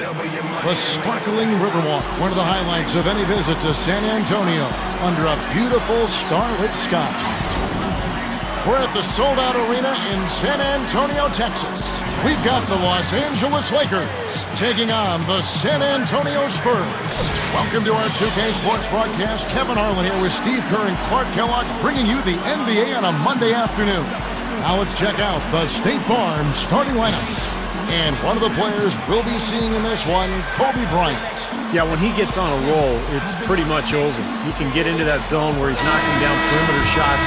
The sparkling Riverwalk, one of the highlights of any visit to San Antonio, under a beautiful starlit sky. We're at the sold-out arena in San Antonio, Texas. We've got the Los Angeles Lakers taking on the San Antonio Spurs. Welcome to our 2K Sports broadcast. Kevin Harlan here with Steve Kerr and Clark Kellogg, bringing you the NBA on a Monday afternoon. Now let's check out the State Farm starting lineups. And one of the players we'll be seeing in this one, Kobe Bryant. Yeah, when he gets on a roll, it's pretty much over. He can get into that zone where he's knocking down perimeter shots,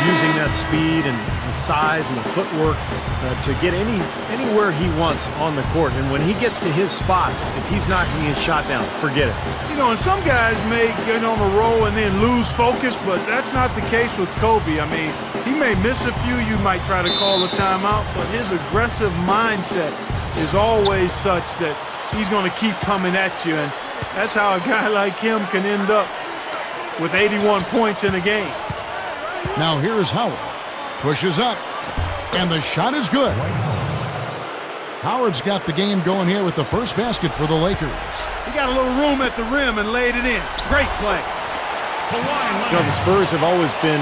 using that speed and the size and the footwork to get anywhere he wants on the court. And when he gets to his spot, if he's knocking his shot down, forget it. You know, and some guys may get on a roll and then lose focus, but that's not the case with Kobe. I mean, he may miss a few. You might try to call a timeout, but his aggressive mindset is always such that he's going to keep coming at you. And that's how a guy like him can end up with 81 points in a game. Now here's Howard. Pushes up, and the shot is good. Howard's got the game going here with the first basket for the Lakers. He got a little room at the rim and laid it in. Great play. You know, the Spurs have always been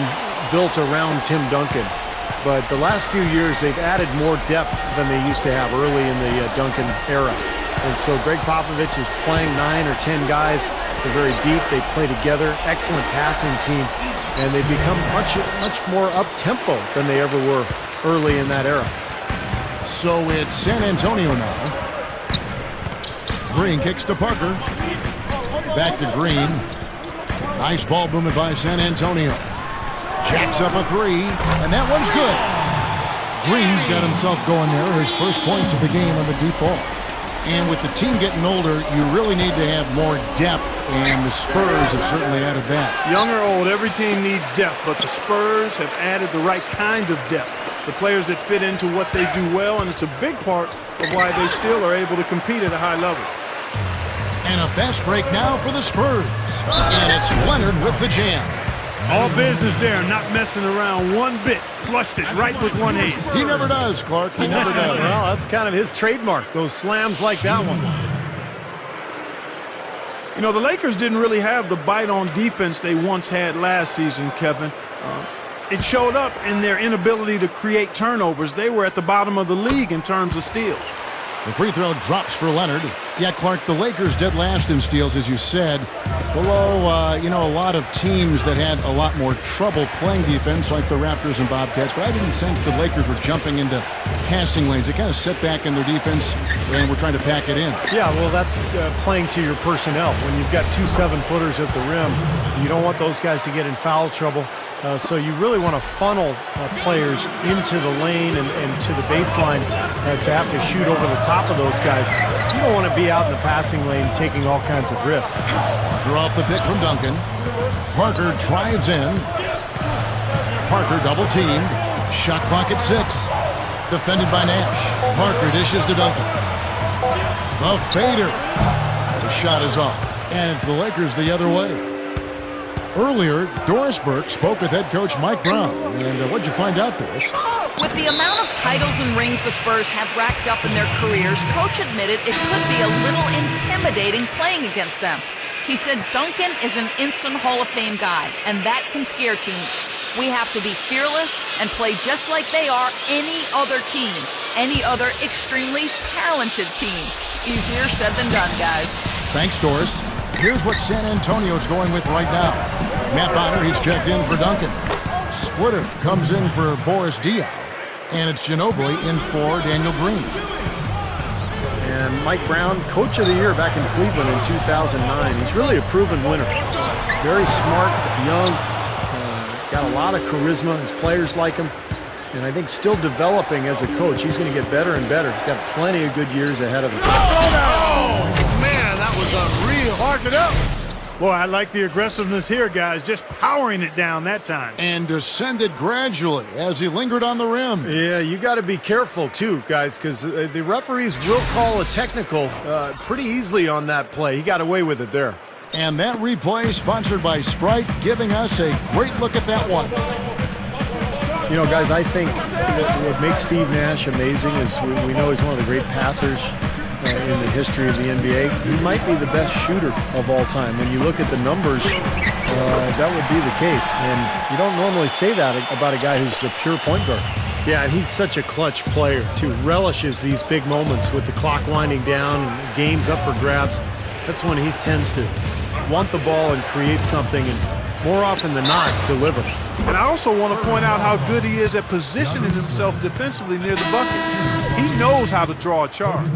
built around Tim Duncan, but the last few years they've added more depth than they used to have early in the Duncan era. And so Greg Popovich is playing 9 or 10 guys. They're very deep. They play together. Excellent passing team. And they've become much more up-tempo than they ever were early in that era. So it's San Antonio now. Green kicks to Parker. Back to Green. Nice ball movement by San Antonio. Jacks up a three, and that one's good. Green's got himself going there. His first points of the game on the deep ball. And with the team getting older, you really need to have more depth, and the Spurs have certainly added that. Young or old, every team needs depth, but the Spurs have added the right kind of depth. The players that fit into what they do well, and it's a big part of why they still are able to compete at a high level. And a fast break now for the Spurs. And it's Leonard with the jam. All business there, not messing around one bit. Flushed it right with one hand. He never does, Clark. He never does. Well, that's kind of his trademark, those slams like that one. You know, the Lakers didn't really have the bite on defense they once had last season, Kevin. It showed up in their inability to create turnovers. They were at the bottom of the league in terms of steals. The free throw drops for Leonard. Yeah, Clark, the Lakers dead last in steals, as you said. Below, a lot of teams that had a lot more trouble playing defense, like the Raptors and Bobcats. But I didn't sense the Lakers were jumping into passing lanes. They kind of set back in their defense, and we're trying to pack it in. Yeah, well, that's playing to your personnel. When you've got 2 7-footers at the rim, you don't want those guys to get in foul trouble. So you really want to funnel players into the lane and to the baseline to have to shoot over the top of those guys. You don't want to be out in the passing lane taking all kinds of risks. Parker off the pick from Duncan. Parker drives in. Parker double teamed. Shot clock at 6. Defended by Nash. Parker dishes to Duncan. The fader. The shot is off. And it's the Lakers the other way. Earlier, Doris Burke spoke with head coach Mike Brown. And what'd you find out, Doris? With the amount of titles and rings the Spurs have racked up in their careers, Coach admitted it could be a little intimidating playing against them. He said Duncan is an instant Hall of Fame guy, and that can scare teams. We have to be fearless and play just like they are any other team, any other extremely talented team. Easier said than done, guys. Thanks, Doris. Here's what San Antonio's going with right now. Matt Bonner, he's checked in for Duncan. Splitter comes in for Boris Diaw. And it's Ginobili in for Daniel Green. And Mike Brown, Coach of the Year back in Cleveland in 2009. He's really a proven winner. Very smart, young, got a lot of charisma. His players like him. And I think still developing as a coach. He's going to get better and better. He's got plenty of good years ahead of him. Oh, man, that was unreal. Mark it up. Boy, I like the aggressiveness here, guys. Just powering it down that time. And descended gradually as he lingered on the rim. Yeah, you got to be careful, too, guys, because the referees will call a technical pretty easily on that play. He got away with it there. And that replay sponsored by Sprite, giving us a great look at that one. You know, guys, I think that what makes Steve Nash amazing is we know he's one of the great passers. in the history of the NBA. He might be the best shooter of all time. When you look at the numbers, that would be the case. And you don't normally say that about a guy who's a pure point guard. Yeah, and he's such a clutch player, too. Relishes these big moments with the clock winding down and games up for grabs. That's when he tends to want the ball and create something, and more often than not, deliver. And I also want to point out how good he is at positioning himself defensively near the bucket. He knows how to draw a charge.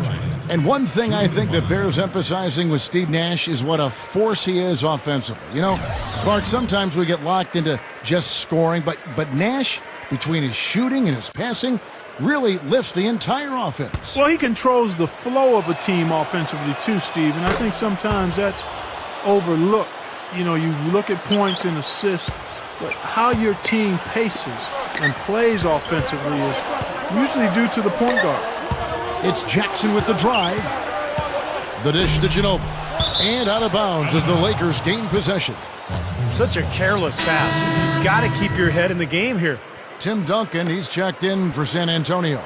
And one thing I think that bears emphasizing with Steve Nash is what a force he is offensively. You know, Clark, sometimes we get locked into just scoring, but Nash, between his shooting and his passing, really lifts the entire offense. Well, he controls the flow of a team offensively too, Steve, and I think sometimes that's overlooked. You know, you look at points and assists, but how your team paces and plays offensively is usually due to the point guard. It's Jackson with the drive. The dish to Ginobili. And out of bounds as the Lakers gain possession. Such a careless pass. You've got to keep your head in the game here. Tim Duncan, he's checked in for San Antonio.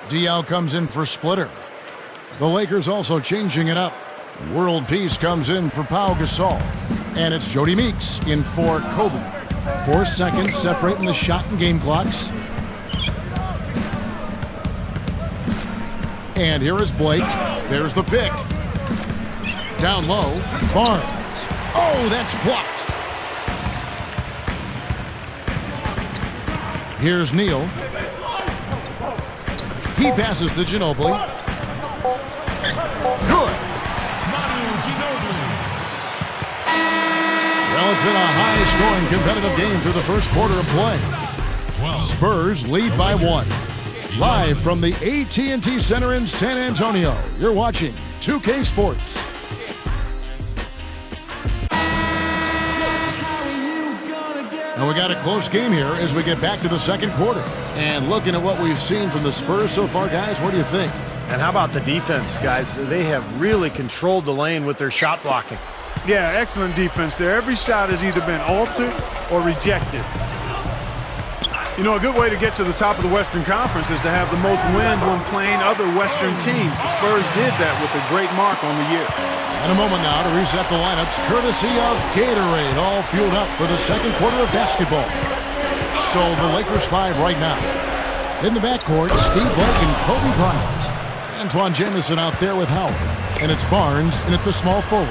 Diaw comes in for Splitter. The Lakers also changing it up. World Peace comes in for Pau Gasol. And it's Jody Meeks in for Kobe. 4 seconds separating the shot and game clocks. And here is Blake. There's the pick. Down low, Barnes. Oh, that's blocked. Here's Neal. He passes to Ginobili. Good. Well, it's been a high-scoring competitive game through the first quarter of play. Spurs lead by 1. Live from the AT&T Center in San Antonio, you're watching 2K Sports. And we got a close game here as we get back to the second quarter. And looking at what we've seen from the Spurs so far, guys, what do you think? And how about the defense, guys? They have really controlled the lane with their shot blocking. Yeah, excellent defense there. Every shot has either been altered or rejected. You know, a good way to get to the top of the Western Conference is to have the most wins when playing other Western teams. The Spurs did that with a great mark on the year. And a moment now to reset the lineups, courtesy of Gatorade, all fueled up for the second quarter of basketball. So the Lakers 5 right now. In the backcourt, Steve Blake and Kobe Bryant. Antoine Jamison out there with Howard. And it's Barnes in at the small forward.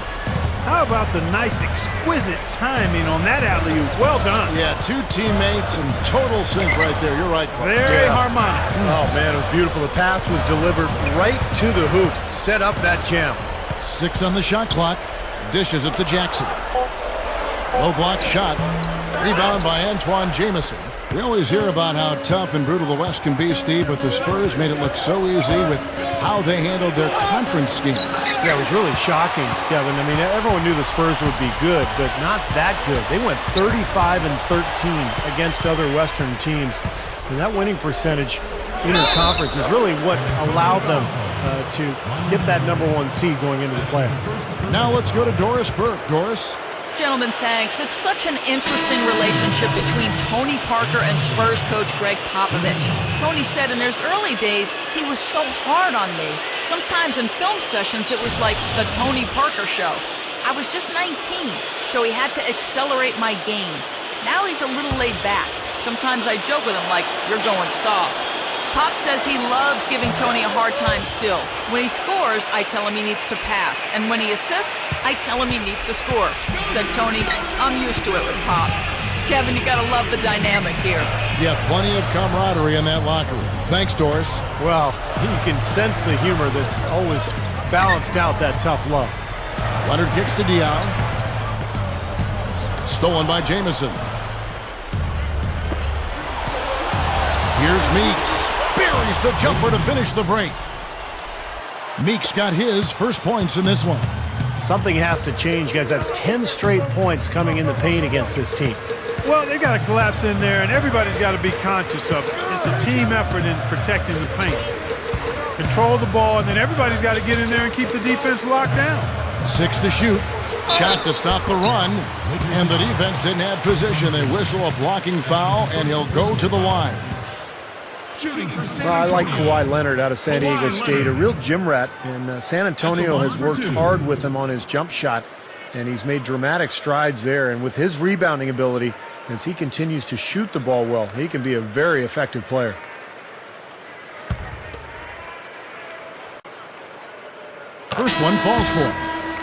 How about the nice, exquisite timing on that alley-oop? Well done. Yeah, 2 teammates and total sync right there. You're right, Clark. Very harmonic. Oh, man, it was beautiful. The pass was delivered right to the hoop. Set up that jam. 6 on the shot clock. Dishes it to Jackson. Low block shot. Rebound by Antoine Jamison. We always hear about how tough and brutal the West can be, Steve, but the Spurs made it look so easy with how they handled their conference schemes. Yeah, it was really shocking, Kevin. I mean, everyone knew the Spurs would be good, but not that good. They went 35-13 against other Western teams. And that winning percentage interconference is really what allowed them to get that #1 seed going into the playoffs. Now let's go to Doris Burke. Doris? Gentlemen, thanks. It's such an interesting relationship between Tony Parker and Spurs coach Greg Popovich. Tony said in his early days, he was so hard on me. Sometimes in film sessions, it was like the Tony Parker show. I was just 19, so he had to accelerate my game. Now he's a little laid back. Sometimes I joke with him like, you're going soft. Pop says he loves giving Tony a hard time still. When he scores, I tell him he needs to pass. And when he assists, I tell him he needs to score. Said Tony, I'm used to it with Pop. Kevin, you gotta love the dynamic here. Yeah, plenty of camaraderie in that locker room. Thanks, Doris. Well, you can sense the humor that's always balanced out that tough love. Leonard kicks to Diaw. Stolen by Jamison. Here's Meeks. Buries the jumper to finish the break. Meeks got his first points in this one. Something has to change, guys. That's 10 straight points coming in the paint against this team. Well, they got to collapse in there, and everybody's got to be conscious of it. It's a team effort in protecting the paint. Control the ball, and then everybody's got to get in there and keep the defense locked down. 6 to shoot. Shot to stop the run, and the defense didn't have position. They whistle a blocking foul, and he'll go to the line. Well, I like Kawhi Leonard out of San Diego State, a real gym rat, and San Antonio has worked hard with him on his jump shot, and he's made dramatic strides there. And with his rebounding ability, as he continues to shoot the ball well, he can be a very effective player. First one falls for him.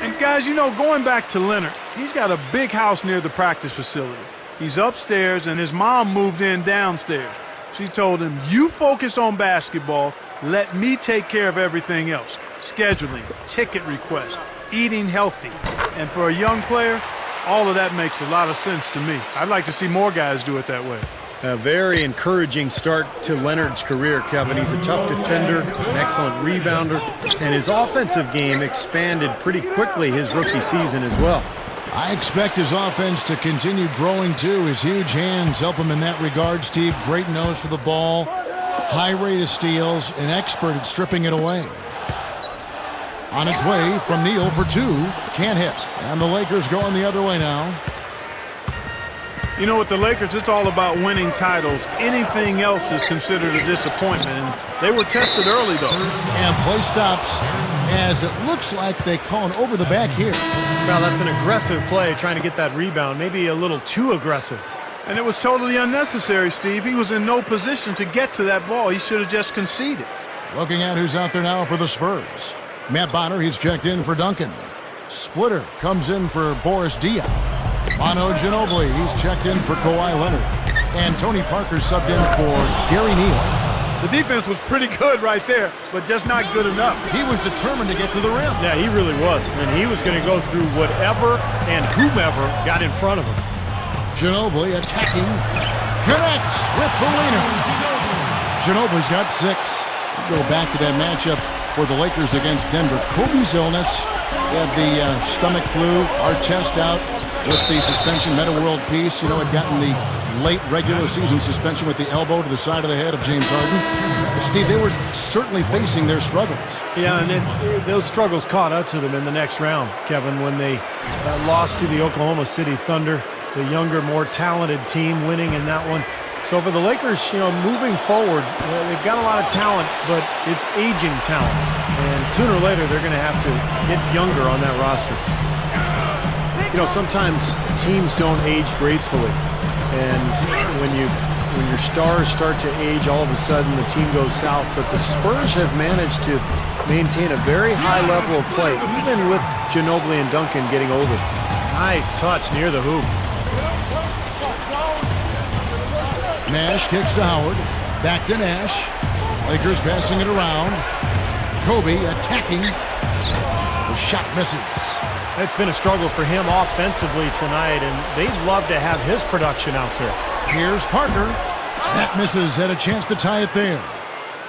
And guys, you know, going back to Leonard, he's got a big house near the practice facility. He's upstairs, and his mom moved in downstairs. She told him, you focus on basketball, let me take care of everything else. Scheduling, ticket requests, eating healthy. And for a young player, all of that makes a lot of sense to me. I'd like to see more guys do it that way. A very encouraging start to Leonard's career, Kevin. He's a tough defender, an excellent rebounder, and his offensive game expanded pretty quickly his rookie season as well. I expect his offense to continue growing too. His huge hands help him in that regard, Steve. Great nose for the ball, high rate of steals, an expert at stripping it away. On its way from Neal for two, can't hit. And the Lakers going the other way now. You know, with the Lakers, it's all about winning titles. Anything else is considered a disappointment. And they were tested early, though. And play stops as it looks like they call an over the back here. Well, that's an aggressive play, trying to get that rebound, maybe a little too aggressive. And it was totally unnecessary, Steve. He was in no position to get to that ball. He should have just conceded. Looking at who's out there now for the Spurs. Matt Bonner, he's checked in for Duncan. Splitter comes in for Boris Diaw. Manu Ginobili, he's checked in for Kawhi Leonard. And Tony Parker subbed in for Gary Neal. The defense was pretty good right there, but just not good enough. He was determined to get to the rim. Yeah, he really was. And he was going to go through whatever and whomever got in front of him. Ginobili attacking. Connects with the winner. Ginobili's got 6. Go back to that matchup for the Lakers against Denver. Kobe's illness. He had the stomach flu. Artest out with the suspension. Meta World Peace, you know, had gotten the late regular season suspension with the elbow to the side of the head of James Harden. Steve, they were certainly facing their struggles. Yeah, and those struggles caught up to them in the next round, Kevin, when they lost to the Oklahoma City Thunder, the younger, more talented team winning in that one. So for the Lakers, you know, moving forward, they've got a lot of talent, but it's aging talent. And sooner or later, they're going to have to get younger on that roster. You know, sometimes teams don't age gracefully. And when your stars start to age, all of a sudden the team goes south. But the Spurs have managed to maintain a very high level of play, even with Ginobili and Duncan getting older. Nice touch near the hoop. Nash kicks to Howard. Back to Nash. Lakers passing it around. Kobe attacking. The shot misses. It's been a struggle for him offensively tonight, and they'd love to have his production out there. Here's Parker. That misses. Had a chance to tie it there.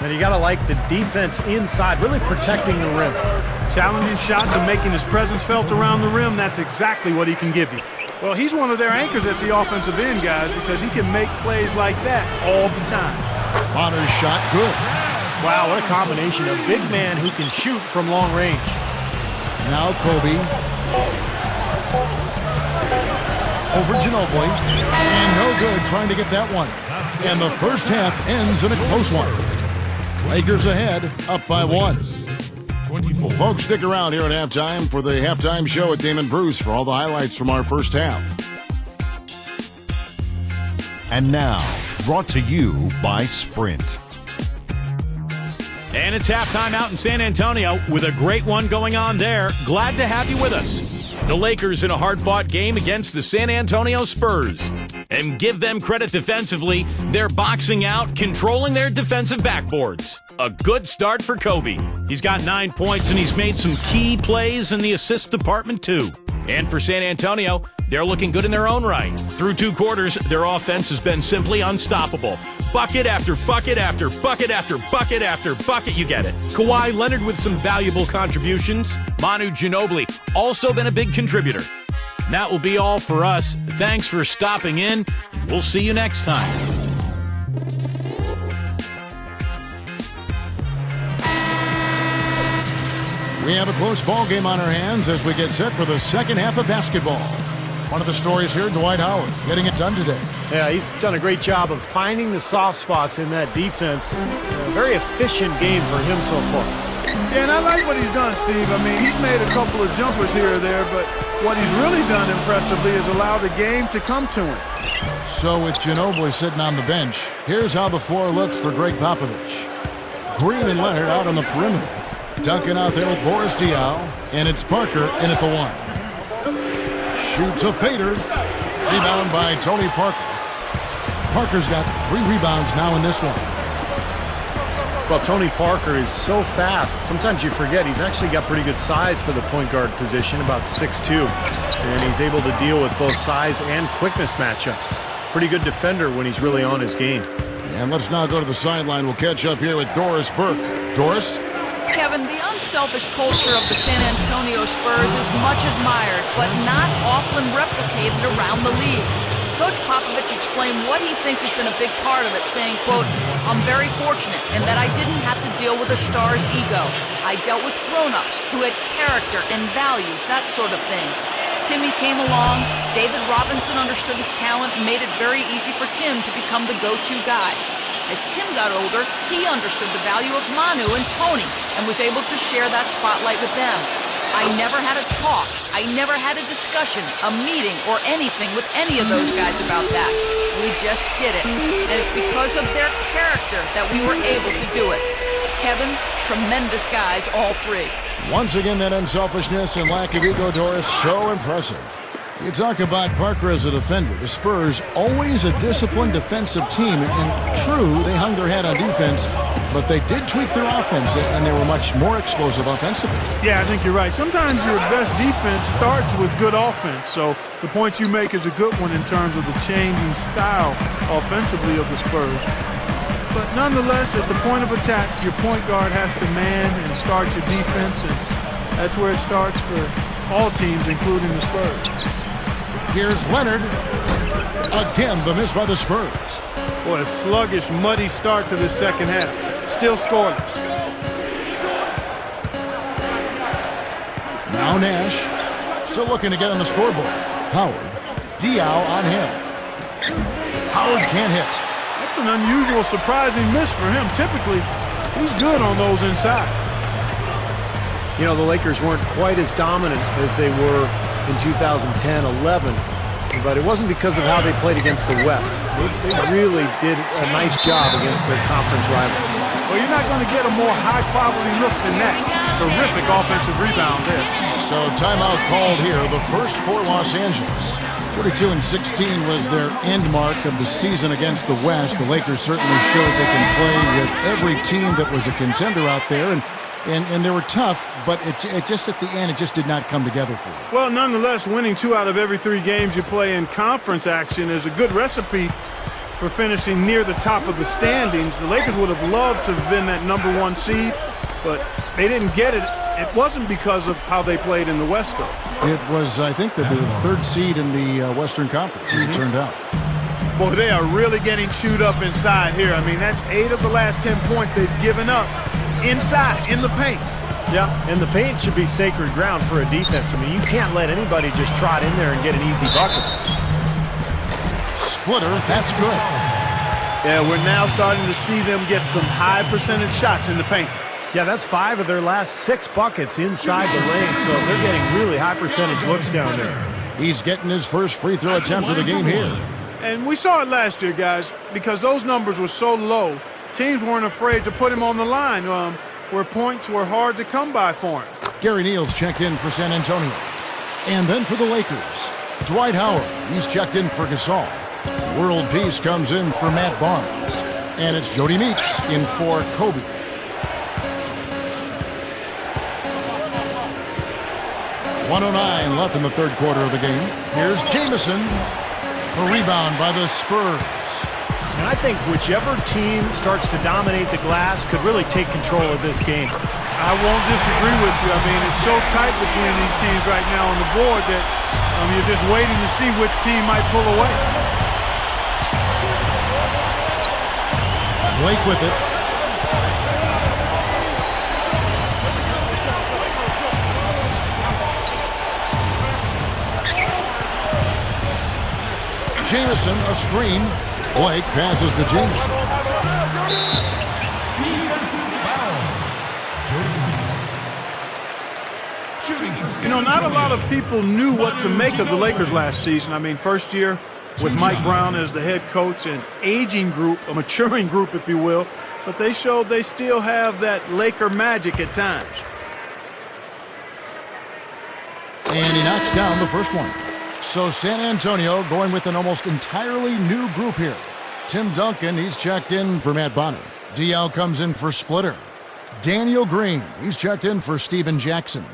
And you got to like the defense inside, really protecting the rim. Challenging shots and making his presence felt around the rim, that's exactly what he can give you. Well, he's one of their anchors at the offensive end, guys, because he can make plays like that all the time. Bonner's shot good. Wow, what a combination. A big man who can shoot from long range. Now Kobe. Over Ginobili. And no good trying to get that one. And the first half ends in a close one. Lakers ahead, up by 1. Well, folks, stick around here at halftime for the halftime show at Damon Bruce for all the highlights from our first half. And now, brought to you by Sprint. And it's halftime out in San Antonio with a great one going on there. Glad to have you with us. The Lakers in a hard-fought game against the San Antonio Spurs. And give them credit defensively, they're boxing out, controlling their defensive backboards. A good start for Kobe. He's got 9 points and he's made some key plays in the assist department too. And for San Antonio, they're looking good in their own right. Through 2 quarters, their offense has been simply unstoppable. Bucket after bucket after bucket after bucket after bucket, you get it. Kawhi Leonard with some valuable contributions. Manu Ginobili also been a big contributor. And that will be all for us. Thanks for stopping in, and we'll see you next time. We have a close ball game on our hands as we get set for the second half of basketball. One of the stories here, Dwight Howard, getting it done today. Yeah, he's done a great job of finding the soft spots in that defense. A very efficient game for him so far. Yeah, and I like what he's done, Steve. I mean, he's made a couple of jumpers here or there, but what he's really done impressively is allow the game to come to him. So with Ginobili sitting on the bench, here's how the floor looks for Greg Popovich. Green and Leonard out on the perimeter. Duncan out there with Boris Diaw, and it's Parker in at the 1. Shoots a fader. Rebound by Tony Parker. Parker's got 3 rebounds now in this one. Well, Tony Parker is so fast. Sometimes you forget he's actually got pretty good size for the point guard position, about 6'2". And he's able to deal with both size and quickness matchups. Pretty good defender when he's really on his game. And let's now go to the sideline. We'll catch up here with Doris Burke. Doris? Kevin, the unselfish culture of the San Antonio Spurs is much admired, but not often replicated around the league. Coach Popovich explained what he thinks has been a big part of it, saying, quote, "I'm very fortunate in that I didn't have to deal with a star's ego. I dealt with grown-ups who had character and values, that sort of thing. Timmy came along, David Robinson understood his talent and made it very easy for Tim to become the go-to guy. As Tim got older, he understood the value of Manu and Tony and was able to share that spotlight with them. I never had a talk, I never had a discussion, a meeting, or anything with any of those guys about that. We just did it. And it's because of their character that we were able to do it. Kevin, tremendous guys, all 3. Once again, that unselfishness and lack of ego, Doris, so impressive. You talk about Parker as a defender. The Spurs, always a disciplined defensive team. And true, they hung their head on defense, but they did tweak their offense, and they were much more explosive offensively. Yeah, I think you're right. Sometimes your best defense starts with good offense. So the point you make is a good one in terms of the changing style offensively of the Spurs. But nonetheless, at the point of attack, your point guard has to man and start your defense, and that's where it starts for all teams, including the Spurs. Here's Leonard. Again, the miss by the Spurs. Boy, a sluggish, muddy start to the second half. Still scoreless. Now Nash. Still looking to get on the scoreboard. Howard. Diaw on him. Howard can't hit. That's an unusual, surprising miss for him. Typically, he's good on those inside. You know, the Lakers weren't quite as dominant as they were in 2010-11, but it wasn't because of how they played against the West. They really did a nice job against their conference rivals. Well, you're not going to get a more high-quality look than that. Terrific offensive rebound there. So timeout called here, the first for Los Angeles. 42-16 was their end mark of the season against the West. The Lakers certainly showed they can play with every team that was a contender out there, and they were tough, but it just at the end, it just did not come together for them. Well, nonetheless, winning 2 out of every 3 games you play in conference action is a good recipe for finishing near the top of the standings. The Lakers would have loved to have been that #1 seed, but they didn't get it. It wasn't because of how they played in the West, though. It was, I think, that they were the 3rd seed in the Western Conference, as it turned out. Boy, they are really getting chewed up inside here. I mean, that's 8 of the last 10 points they've given up inside, in the paint. Yeah, and the paint should be sacred ground for a defense. I mean, you can't let anybody just trot in there and get an easy bucket. Splitter, that's good. Yeah, we're now starting to see them get some high percentage shots in the paint. Yeah, that's 5 of their last 6 buckets inside the lane, so they're getting really high percentage looks down there. He's getting his first free throw attempt of the game here. And we saw it last year, guys, because those numbers were so low. Teams weren't afraid to put him on the line where points were hard to come by for him. Gary Neal's checked in for San Antonio. And then for the Lakers, Dwight Howard. He's checked in for Gasol. World Peace comes in for Matt Barnes. And it's Jody Meeks in for Kobe. .109 left in the 3rd quarter of the game. Here's Jamison. A rebound by the Spurs. And I think whichever team starts to dominate the glass could really take control of this game. I won't disagree with you. I mean, it's so tight between these teams right now on the board that you're just waiting to see which team might pull away. Blake with it. Jameson, a screen. Blake passes to Jameson. You know, not a lot of people knew what to make of the Lakers last season. I mean, first year with Mike Brown as the head coach, an aging group, a maturing group, if you will. But they showed they still have that Laker magic at times. And he knocks down the first one. So San Antonio going with an almost entirely new group here. Tim Duncan, he's checked in for Matt Bonner. DL comes in for Splitter. Daniel Green, he's checked in for Steven Jackson.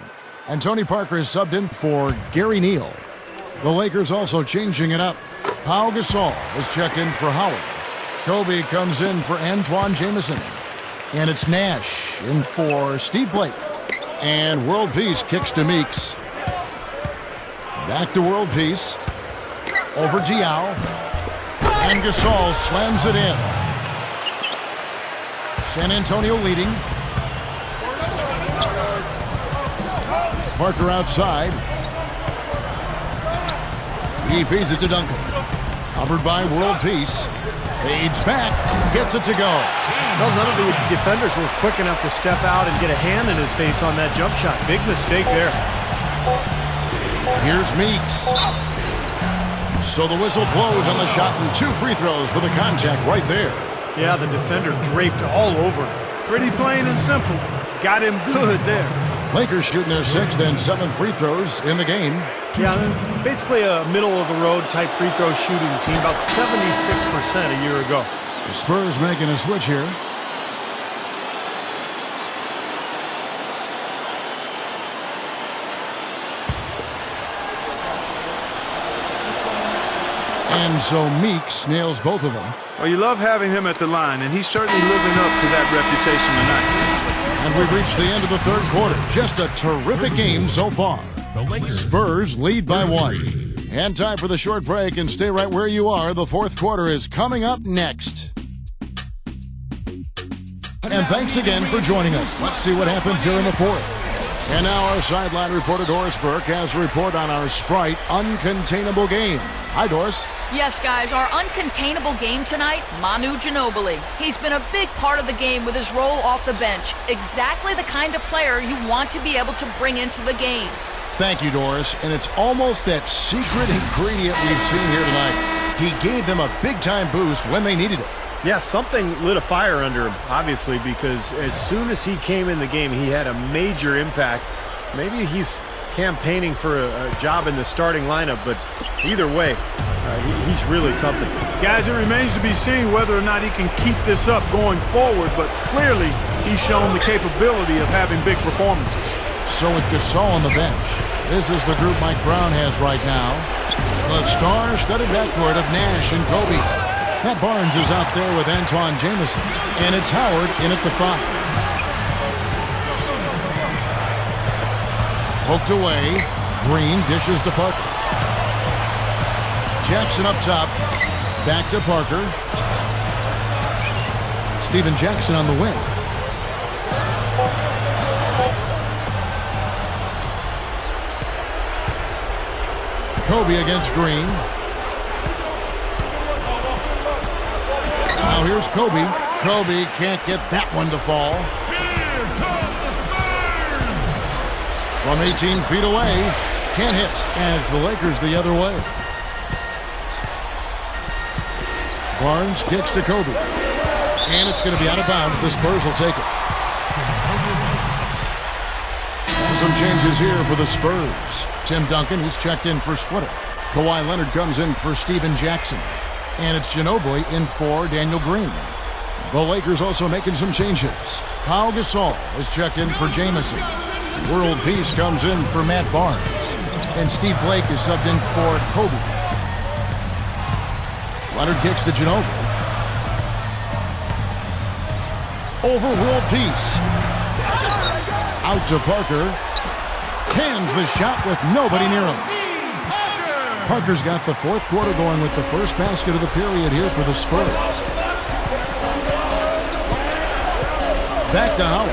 And Tony Parker is subbed in for Gary Neal. The Lakers also changing it up. Pau Gasol is checked in for Howard. Kobe comes in for Antoine Jameson. And it's Nash in for Steve Blake. And World Peace kicks to Meeks. Back to World Peace. Over Diaw. And Gasol slams it in. San Antonio leading. Parker outside. He feeds it to Duncan. Covered by World Peace. Fades back. Gets it to go. Well, none of the defenders were quick enough to step out and get a hand in his face on that jump shot. Big mistake there. Here's Meeks. So the whistle blows on the shot and 2 free throws for the contact right there. Yeah, the defender draped all over. Pretty plain and simple. Got him good there. Lakers shooting their 6th and 7th free throws in the game. Yeah, basically a middle-of-the-road type free throw shooting team, about 76% a year ago. The Spurs making a switch here. And so Meeks nails both of them. Well, you love having him at the line, and he's certainly living up to that reputation tonight. And we've reached the end of the third quarter. Just a terrific game so far. Spurs lead by 1. And time for the short break, and stay right where you are. The fourth quarter is coming up next. And thanks again for joining us. Let's see what happens here in the fourth. And now our sideline reporter Doris Burke has a report on our Sprite uncontainable game. Hi, Doris. Yes, guys, our uncontainable game tonight, Manu Ginobili. He's been a big part of the game with his role off the bench. Exactly the kind of player you want to be able to bring into the game. Thank you, Doris. And it's almost that secret ingredient we've seen here tonight. He gave them a big-time boost when they needed it. Yeah, something lit a fire under him, obviously, because as soon as he came in the game, he had a major impact. Maybe he's campaigning for a job in the starting lineup, but either way, he's really something. Guys, it remains to be seen whether or not he can keep this up going forward, but clearly he's shown the capability of having big performances. So with Gasol on the bench, this is the group Mike Brown has right now. The star-studded backcourt of Nash and Kobe. Matt Barnes is out there with Antoine Jameson, and it's Howard in at the 5. Poked away. Green dishes to Parker. Jackson up top. Back to Parker. Steven Jackson on the wing. Kobe against Green. Now here's Kobe. Kobe can't get that one to fall. From 18 feet away, can't hit. And it's the Lakers the other way. Barnes kicks to Kobe. And it's going to be out of bounds. The Spurs will take it. And some changes here for the Spurs. Tim Duncan, he's checked in for Splitter. Kawhi Leonard comes in for Steven Jackson. And it's Ginobili in for Daniel Green. The Lakers also making some changes. Pau Gasol is checked in for Jameson. World Peace comes in for Matt Barnes. And Steve Blake is subbed in for Kobe. Leonard kicks to Ginobili. Over World Peace. Out to Parker. Cans the shot with nobody near him. Parker's got the fourth quarter going with the first basket of the period here for the Spurs. Back to Howard.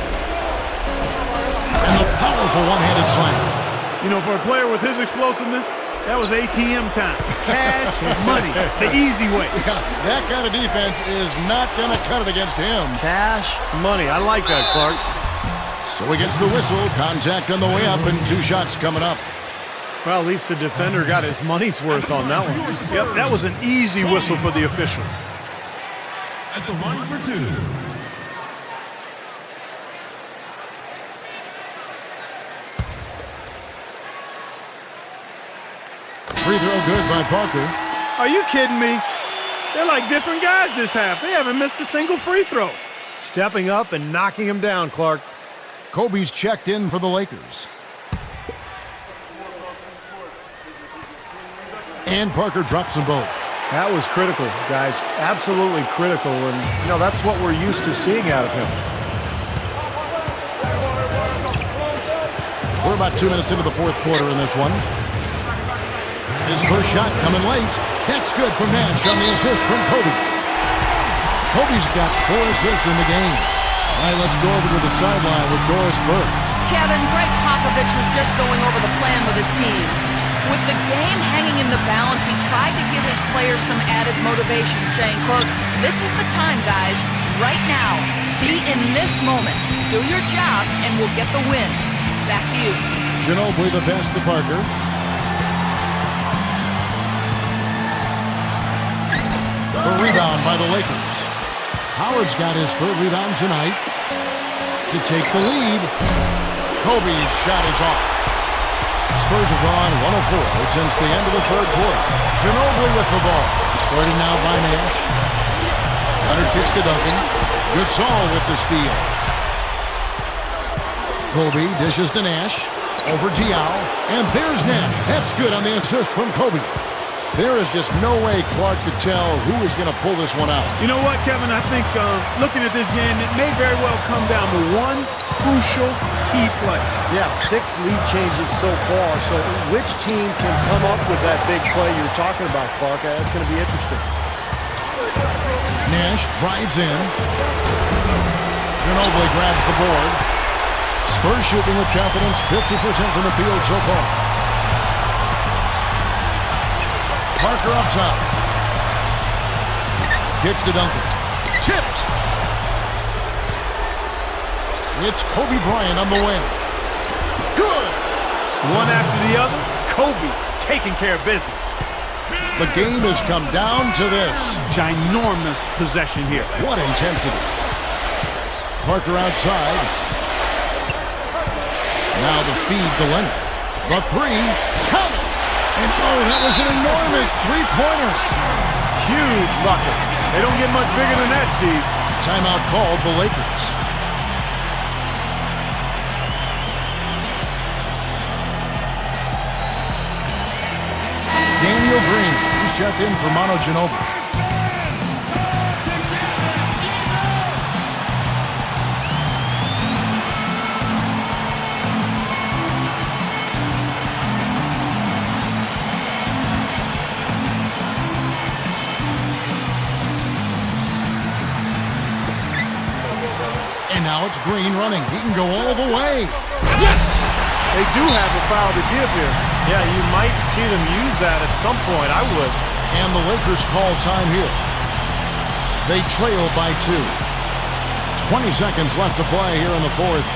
And the powerful one-handed slam. You know, for a player with his explosiveness, That was ATM time. Cash money, the easy way. Yeah, that kind of defense is not going to cut it against him. Cash money. I like that, Clark. So he gets the whistle. Contact on the way up and 2 shots coming up. Well, at least the defender got his money's worth on that one. Yep, that was an easy whistle for the official. At the line for 2. Free throw good by Parker. Are you kidding me? They're like different guys this half. They haven't missed a single free throw. Stepping up and knocking him down, Clark. Kobe's checked in for the Lakers. And Parker drops them both. That was critical, guys. Absolutely critical. And, that's what we're used to seeing out of him. We're about 2 minutes into the fourth quarter in this one. His first shot coming late. That's good from Nash on the assist from Kobe. Kobe's got 4 assists in the game. All right, let's go over to the sideline with Doris Burke. Kevin, Greg Popovich was just going over the plan with his team. With the game hanging in the balance, he tried to give his players some added motivation, saying, quote, "This is the time, guys. Right now. Be in this moment. Do your job, and we'll get the win." Back to you. Ginobili the pass to Parker. A rebound by the Lakers. Howard's got his 3rd rebound tonight to take the lead. Kobe's shot is off. Spurs have gone 1-of-4 since the end of the 3rd quarter. Ginobili with the ball. Guarded now by Nash. Leonard kicks to Duncan. Gasol with the steal. Kobe dishes to Nash. Over Diaw. And there's Nash. That's good on the assist from Kobe. There is just no way Clark could tell who is going to pull this one out. You know what, Kevin? I think looking at this game, it may very well come down to one crucial key play. Yeah, 6 lead changes so far. So which team can come up with that big play you're talking about, Clark? That's going to be interesting. Nash drives in. Ginobili grabs the board. Spurs shooting with confidence, 50% from the field so far. Parker up top. Kicks to Duncan. Tipped. It's Kobe Bryant on the wing. Good. One after the other, Kobe taking care of business. The game has come down to this. Ginormous possession here. What intensity. Parker outside. Now the feed to Leonard. The 3. Count it. And that was an enormous 3-pointer. Huge bucket. They don't get much bigger than that, Steve. Timeout called the Lakers. Daniel Green, he's checked in for Manu Ginobili. And now it's Green running. He can go all the way. Yes! They do have a foul to give here. Yeah, you might see them use that at some point. I would. And the Lakers call time here. They trail by 2. 20 seconds left to play here in the 4th.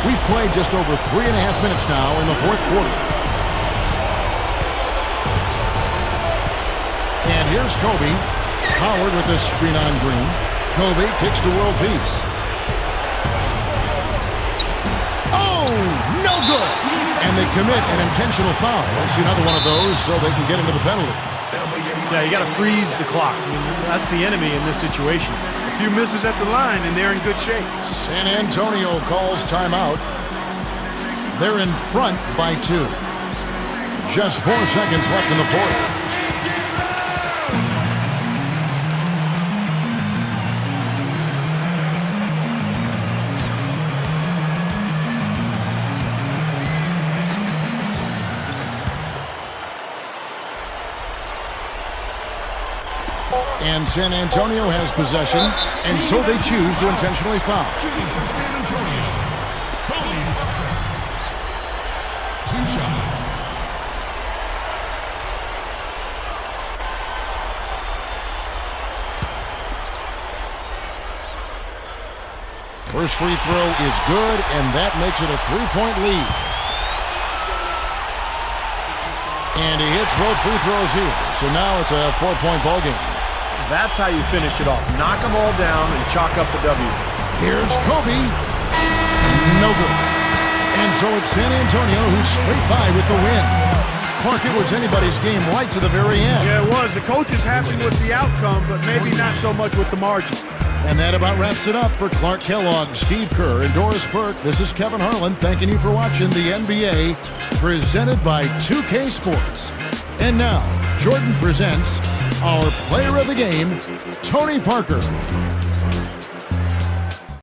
We've played just over 3.5 minutes now in the 4th quarter. And here's Kobe. Howard with this screen on Green. Kobe kicks to world peace. Oh, no good. And they commit an intentional foul. We'll see another one of those so they can get into the penalty. Yeah, you got to freeze the clock. I mean, that's the enemy in this situation. A few misses at the line, and they're in good shape. San Antonio calls timeout. They're in front by 2. Just 4 seconds left in the 4th. And San Antonio has possession, and so they choose to intentionally foul. Shooting for San Antonio, Tony Parker. 2 shots. First free throw is good, and that makes it a 3-point lead. And he hits both free throws here, so now it's a 4-point ball game. That's how you finish it off. Knock them all down and chalk up the W. Here's Kobe. No good. And so it's San Antonio who scraped by with the win. Clark, it was anybody's game right to the very end. Yeah, it was. The coach is happy with the outcome, but maybe not so much with the margin. And that about wraps it up for Clark Kellogg, Steve Kerr, and Doris Burke. This is Kevin Harlan thanking you for watching the NBA, presented by 2K Sports. And now, Jordan presents our player of the game, Tony Parker.